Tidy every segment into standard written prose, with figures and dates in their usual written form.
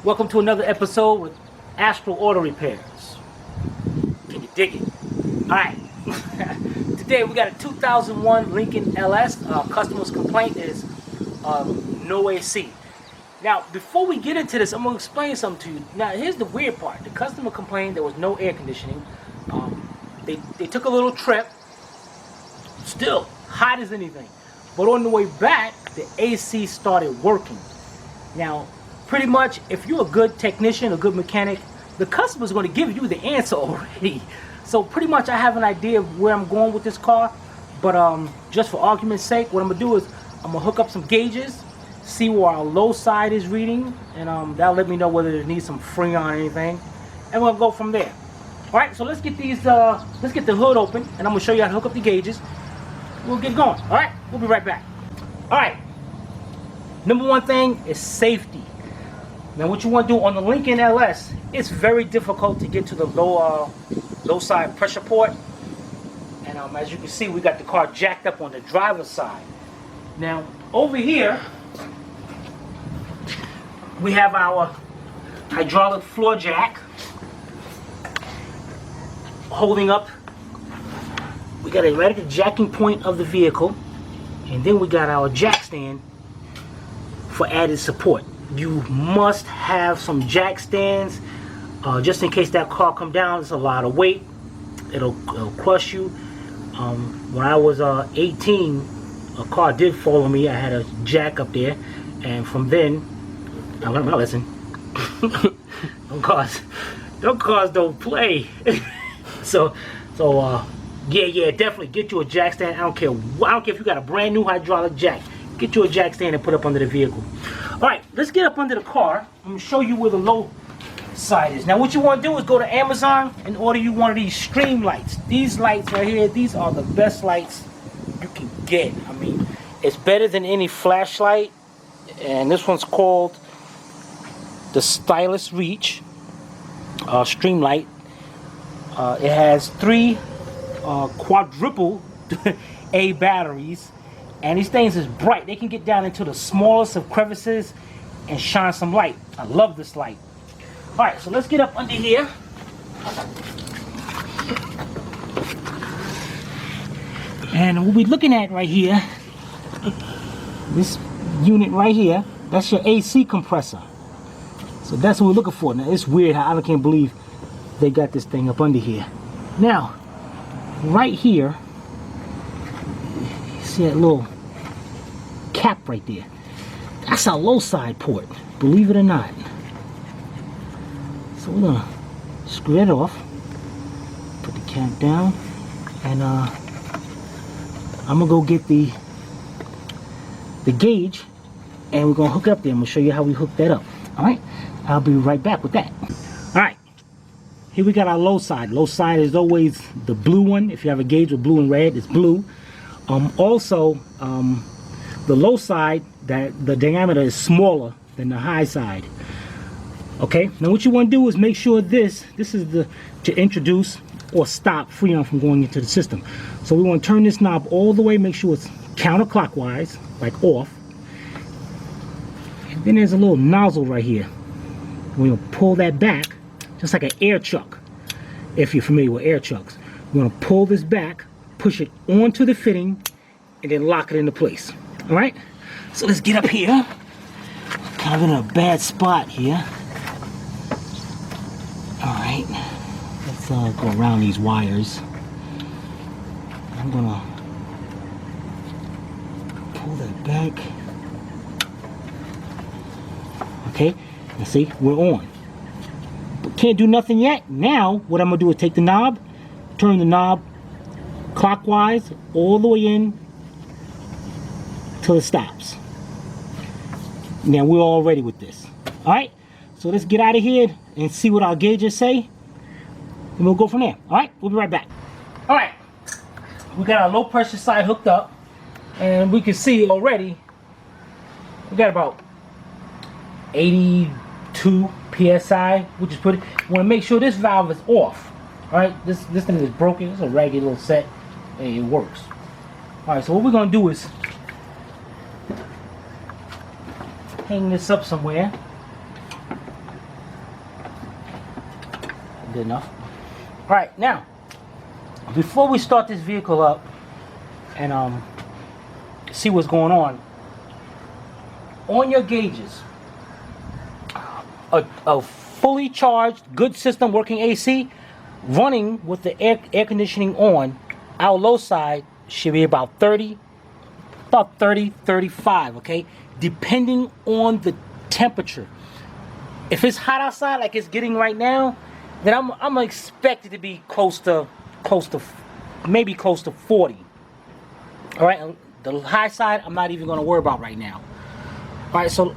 Welcome to another episode with Astral Auto Repairs. Can you dig it? Alright. Today we got a 2001 Lincoln LS. Customer's complaint is no AC. Now, before we get into this, I'm going to explain something to you. Now, here's the weird part. The customer complained there was no air conditioning. They took a little trip. Still hot as anything. But on the way back, the AC started working. Now, pretty much, if you're a good technician, a good mechanic, the customer's going to give you the answer already. So pretty much I have an idea of where I'm going with this car. But just for argument's sake, what I'm going to do is I'm going to hook up some gauges, see where our low side is reading, and that'll let me know whether it needs some freon or anything. And we'll go from there. Alright, so let's get these, let's get the hood open, and I'm going to show you how to hook up the gauges. We'll get going. Alright, we'll be right back. Alright, number one thing is safety. Now what you want to do on the Lincoln LS, it's very difficult to get to the low side pressure port. And as you can see, we got the car jacked up on the driver's side. Now over here, we have our hydraulic floor jack holding up. We got it right at the jacking point of the vehicle. And then we got our jack stand for added support. You must have some jack stands just in case that car come down. It's a lot of weight. It'll crush you. When I was 18, a car did follow me. I had a jack up there, and from then I learned my lesson. Them cars don't play. so yeah, definitely get you a jack stand. I don't care if you got a brand new hydraulic jack. Get you a jack stand and put up under the vehicle. Alright, let's get up under the car. I'm going to show you where the low side is. Now what you want to do is go to Amazon and order you one of these stream lights. These lights right here, these are the best lights you can get. I mean, it's better than any flashlight. And this one's called the Stylus Reach stream light. It has 3 quadruple A batteries. And these things is bright. They can get down into the smallest of crevices and shine some light. I love this light. Alright, so let's get up under here. And what we're looking at right here, this unit right here, that's your AC compressor. So that's what we're looking for. Now it's weird how I can't believe they got this thing up under here. Now, right here, you see that little cap right there. That's our low side port, believe it or not. So we're gonna screw it off, put the cap down, and I'm gonna go get the gauge, and we're gonna hook it up there. I'm gonna show you how we hook that up. All right, I'll be right back with that. All right, here we got our low side. Low side is always the blue one. If you have a gauge with blue and red, it's blue. The low side, the diameter is smaller than the high side. Okay, now what you want to do is make sure this is to introduce or stop freon from going into the system. So we want to turn this knob all the way, make sure it's counterclockwise, like off. And then there's a little nozzle right here. We're going to pull that back, just like an air chuck, if you're familiar with air chucks. We're going to pull this back, push it onto the fitting, and then lock it into place. All right, so let's get up here. Kind of in a bad spot here. All right, let's go around these wires. I'm gonna pull that back. Okay, and see, we're on. But can't do nothing yet. Now, what I'm gonna do is take the knob, turn the knob clockwise all the way in till it stops. Now we're all ready with this. Alright, so let's get out of here and see what our gauges say, and we'll go from there. Alright, we'll be right back. Alright, we got our low pressure side hooked up, and we can see already we got about 82 psi, which is pretty. We want to make sure this valve is off. Alright, this thing is broken. It's a ragged little set, and it works. Alright, so what we're going to do is hang this up somewhere. good enough. All right, now, before we start this vehicle up and see what's going on your gauges, a fully charged, good system working AC, running with the air conditioning on, our low side should be about 30, 35, okay? Depending on the temperature. If it's hot outside like it's getting right now, then I'm expected to be close to maybe close to 40. All right, and the high side I'm not even going to worry about right now. All right, so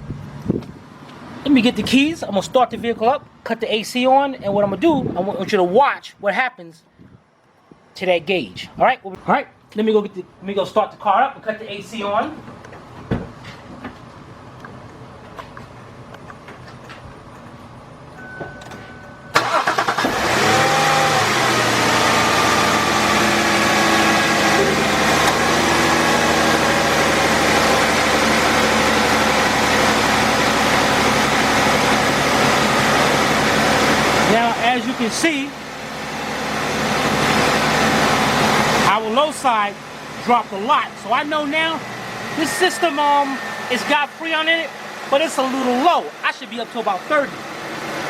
let me get the keys. I'm gonna start the vehicle up, cut the AC on, and what I'm gonna do, I want you to watch what happens to that gauge. All right, let me go start the car up and cut the AC on. As you can see, our low side dropped a lot. So I know now this system it's got Freon in it, but it's a little low. I should be up to about 30.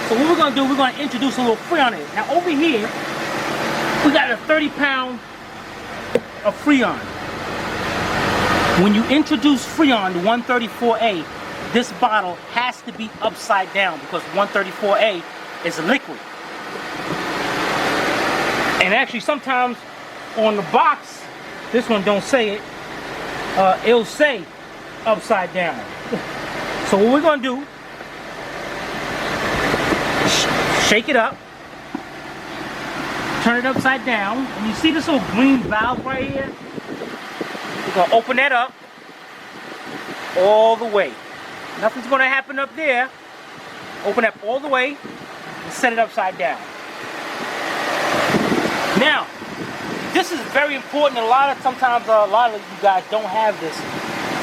So what we're gonna do, we're gonna introduce a little Freon in it. Now over here, we got a 30-pound of Freon. When you introduce Freon to 134A, this bottle has to be upside down because 134A is liquid. And actually sometimes on the box, this one don't say it, it'll say upside down. So what we're gonna do, shake it up, turn it upside down, and you see this little green valve right here? We're gonna open that up all the way. Nothing's gonna happen up there. Open up all the way and set it upside down. Now, this is very important. Sometimes a lot of you guys don't have this.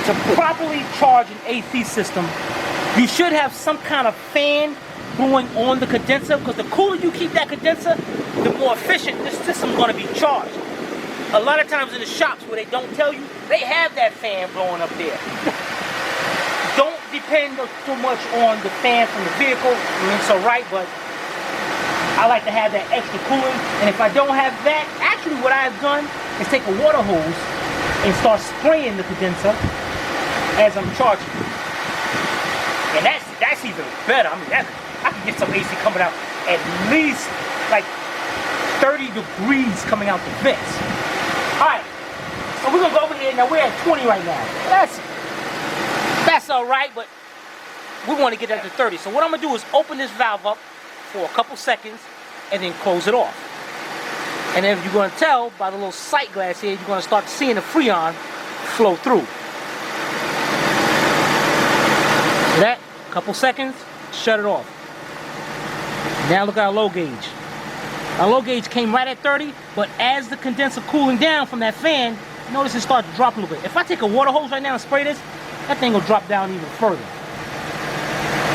To properly charge an AC system, you should have some kind of fan blowing on the condenser, because the cooler you keep that condenser, the more efficient this system is going to be charged. A lot of times in the shops where they don't tell you, they have that fan blowing up there. Don't depend too much on the fan from the vehicle. I mean, it's alright, but I like to have that extra cooling. And if I don't have that, actually what I have done is take a water hose and start spraying the condenser as I'm charging. And that's even better. I mean, I can get some AC coming out at least like 30 degrees coming out the vents. Alright, so we're gonna go over here. Now we're at 20 right now. That's alright, but we want to get that to 30. So what I'm gonna do is open this valve up for a couple seconds and then close it off. And then you're going to tell by the little sight glass here, you're going to start seeing the Freon flow through. See that? A couple seconds, shut it off. Now look at our low gauge. Our low gauge came right at 30, but as the condenser cooling down from that fan, notice it starts to drop a little bit. If I take a water hose right now and spray this, that thing will drop down even further.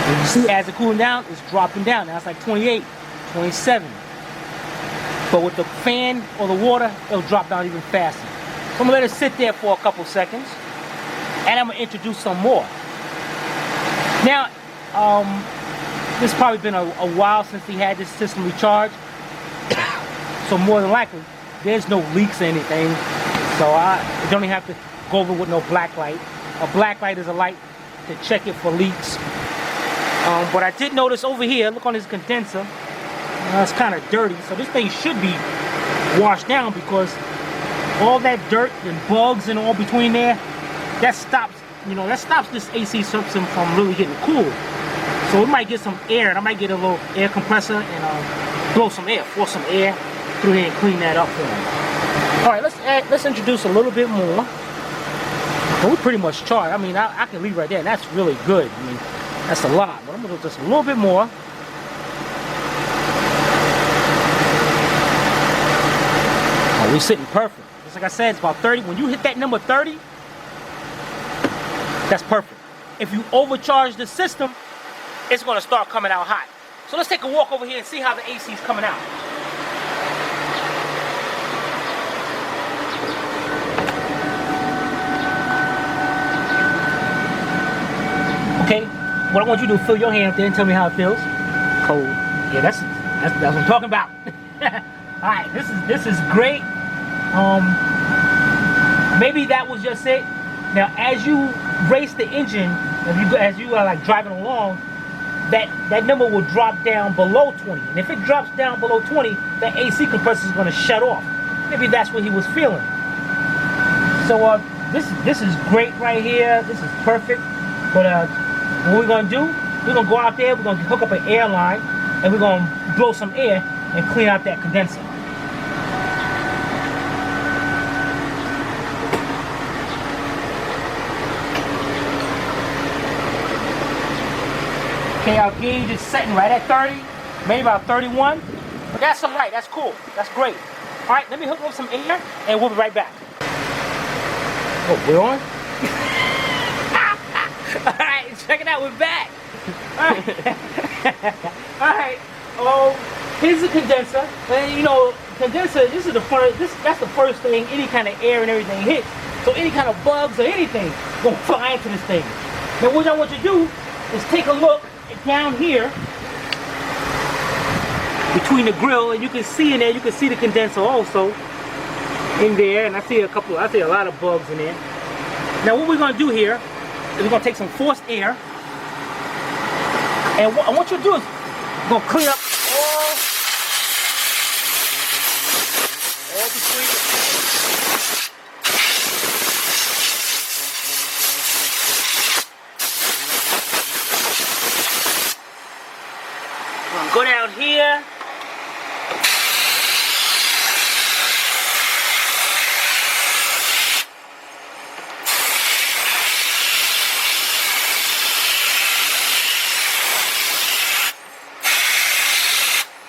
You see, as it's cooling down, it's dropping down. Now it's like 28, 27. But with the fan or the water, it'll drop down even faster. So I'm gonna let it sit there for a couple seconds, and I'm gonna introduce some more. Now, this probably been a while since we had this system recharged, so more than likely, there's no leaks or anything. So I don't even have to go over with no black light. A black light is a light to check it for leaks. But I did notice over here, look on this condenser, it's kind of dirty. So this thing should be washed down, because all that dirt and bugs and all between there, that stops this AC system from really getting cool. So we might get some air, and I might get a little air compressor and blow some air, force some air through here and clean that up for me. All right, let's introduce a little bit more. But we're pretty much charged. I mean, I can leave right there, and that's really good. I mean, that's a lot, but I'm gonna do just a little bit more. Oh, we're sitting perfect. Just like I said, it's about 30. When you hit that number 30, that's perfect. If you overcharge the system, it's gonna start coming out hot. So let's take a walk over here and see how the AC is coming out. Okay, what I want you to do is fill your hand up there and tell me how it feels. Cold. Yeah, that's what I'm talking about. All right, this is great. Maybe that was just it. Now, as you race the engine, as you are like driving along, that number will drop down below 20. And if it drops down below 20, the AC compressor is going to shut off. Maybe that's what he was feeling. So this is great right here. This is perfect. But what we're going to do, we're going to go out there, we're going to hook up an air line, and we're going to blow some air and clean out that condenser. Okay, our gauge is setting right at 30, maybe about 31. But that's all right, that's cool, that's great. All right, let me hook up some air and we'll be right back. Oh, we're on? All right, check it out, we're back. All right, here's the condenser. And you know, condenser, that's the first thing any kind of air and everything hits. So any kind of bugs or anything gonna fly into this thing. Now what I want you to do is take a look down here between the grill, and you can see in there, you can see the condenser also in there, and I see a lot of bugs in there. Now what we're gonna do here is we're gonna take some forced air, and what I want you to do is we're gonna clean up all between. Go down here.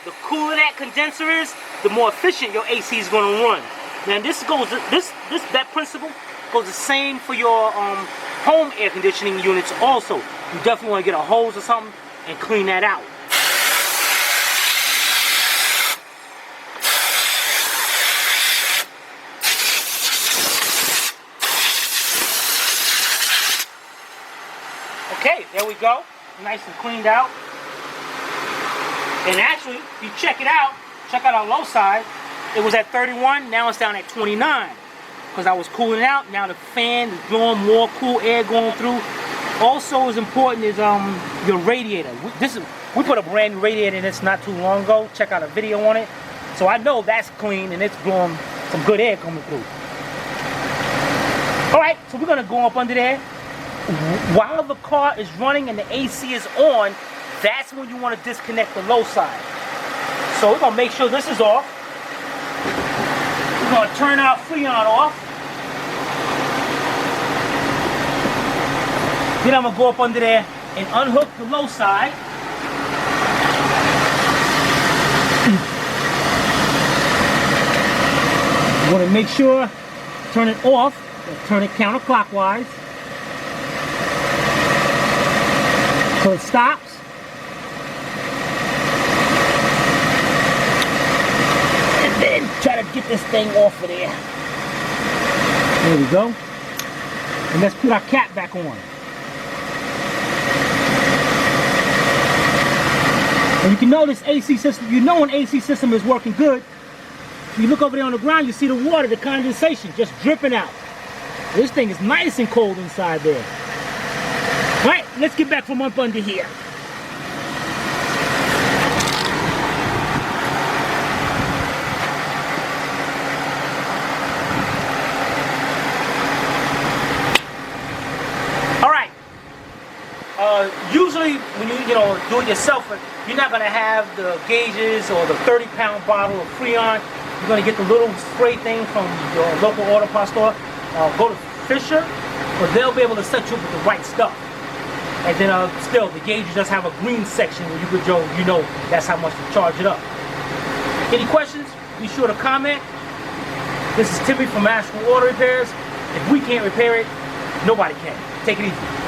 The cooler that condenser is, the more efficient your AC is going to run. Now that principle goes the same for your home air conditioning units also. You definitely want to get a hose or something and clean that out. Okay, there we go. Nice and cleaned out. And actually, if you check out our low side, it was at 31, now it's down at 29. Because I was cooling out, now the fan is blowing more cool air going through. Also as important is your radiator. We put a brand new radiator in this not too long ago. Check out a video on it. So I know that's clean and it's blowing some good air coming through. Alright, so we're going to go up under there. While the car is running and the AC is on, that's when you want to disconnect the low side. So we're going to make sure this is off. We're going to turn our Freon off. Then I'm going to go up under there and unhook the low side. You want to make sure, turn it off, turn it counterclockwise. So it stops. And then try to get this thing off of there. There we go. And let's put our cap back on. And you can know this AC system, you know an AC system is working good. You look over there on the ground, you see the water, the condensation just dripping out. This thing is nice and cold inside there. Alright, let's get back from up under here. Alright. Usually when you do it yourself, you're not going to have the gauges or the 30-pound bottle of Freon. You're going to get the little spray thing from your local auto parts store. Go to Fisher, but they'll be able to set you up with the right stuff. And then still, the gauges just have a green section where you could know that's how much to charge it up. Any questions? Be sure to comment. This is Timmy from Astral Auto Repairs. If we can't repair it, nobody can. Take it easy.